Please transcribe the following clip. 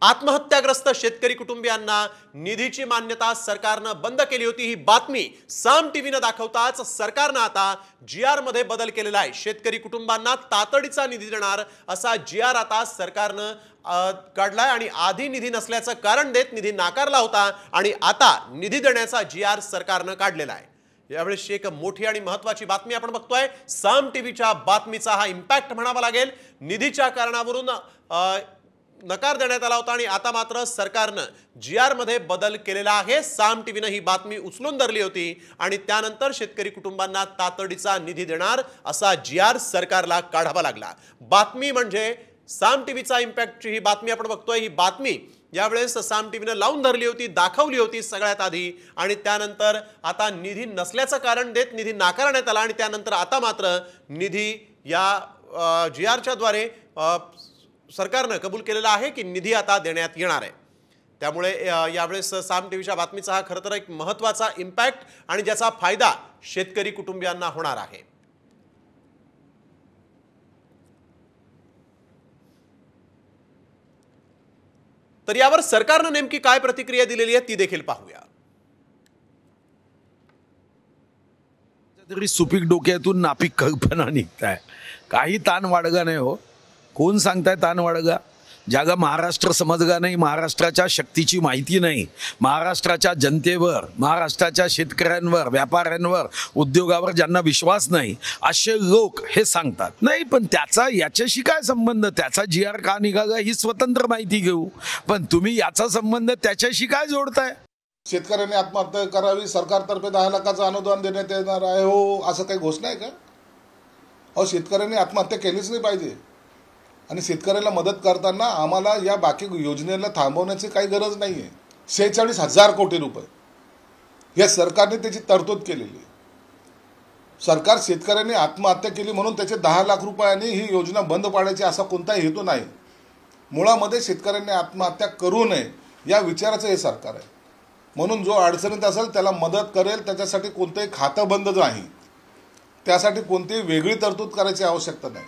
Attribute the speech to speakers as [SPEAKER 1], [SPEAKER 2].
[SPEAKER 1] आत्महत्याग्रस्त शेतकरी कुटुंबियांना निधीची मान्यता सरकारनं बंद केली होती। ही बातमी साम टीव्हीने दाखवताच सरकारनं आता जीआर मध्ये बदल केलेला आहे। शेतकरी कुटुंबांना तातडीचा निधी देणार असा जीआर आता सरकारनं काढलाय आणि आधी निधी नसल्याचं कारण देत निधी नाकारला होता आणि आता निधी देण्याचा जीआर सरकारनं काढलेला आहे। यावेळी एक मोठी आणि महत्त्वाची बातमी आपण बघतोय। साम टीव्हीच्या बातमीचा हा इम्पॅक्ट म्हणावा लागेल। निधीच्या कारणावरून नकार देण्यात आला होता आणि आता मात्र सरकारनं जीआर मध्ये बदल केलेला आहे। साम टीव्हीने ही बातमी उचलून धरली होती आणि त्यानंतर शेतकरी कुटुंबांना तातडीचा निधी देणार असा जीआर सरकारला काढावा लागला। बातमी म्हणजे साम टीव्हीचा इम्पॅक्टची ही बातमी आपण बघतोय। ही बातमी यावेळेस साम टीव्हीने लावून धरली होती, दाखवली होती सगळ्यात आधी आणि त्यानंतर आता निधी नसल्याचं कारण देत निधी नाकारण्यात आला आणि त्यानंतर आता मात्र निधी या जीआरच्या द्वारे सरकारनं कबूल केलेला आहे की निधी आता देण्यात येणार आहे। त्यामुळे यावेळेस साम टीव्हीच्या बातमीचा हा खरं तर एक महत्त्वाचा इम्पॅक्ट आणि ज्याचा फायदा शेतकरी कुटुंबियांना होणार आहे। तर यावर सरकारनं नेमकी काय प्रतिक्रिया दिलेली आहे ती देखील पाहूया।
[SPEAKER 2] तरी सुपीक डोक्यातून नापीक कल्पना निघताय। काही ताण वाढगा नाही हो। कोण सांगताय ताण वाढगा? ज्यागा महाराष्ट्र समजगा नाही, महाराष्ट्राच्या शक्तीची माहिती नाही, महाराष्ट्राच्या जनतेवर, महाराष्ट्राच्या शेतकऱ्यांवर, व्यापाऱ्यांवर, उद्योगावर ज्यांना विश्वास नाही असे लोक हे सांगतात। नाही पण त्याचा याच्याशी काय संबंध? त्याचा जीआर का निघाला ही स्वतंत्र माहिती घेऊ, पण तुम्ही याचा संबंध त्याच्याशी काय जोडताय?
[SPEAKER 3] शेतकऱ्यांनी आत्महत्या करावी, सरकारतर्फे 10 लाखाचं अनुदान देण्यात येणार आहे हो, असं काही घोषणा आहे का? अहो, शेतकऱ्यांनी आत्महत्या केलीच नाही पाहिजे आणि शेतकऱ्याला मदत करताना आम्हाला या बाकी योजनेला थांबवण्याची काही गरज नाही आहे। 46,000 कोटी रुपये या सरकारने त्याची तरतूद केलेली आहे। सरकार शेतकऱ्यांनी आत्महत्या केली म्हणून त्याचे 10 लाख रुपयांनी ही योजना बंद पाडायची असा कोणताही हेतू नाही। मुळामध्ये शेतकऱ्यांनी आत्महत्या करू नये या विचाराचं हे सरकार आहे। म्हणून जो अडचणीत असेल त्याला मदत करेल, त्याच्यासाठी कोणतंही खातं बंद नाही, त्यासाठी कोणतीही वेगळी तरतूद करायची आवश्यकता नाही।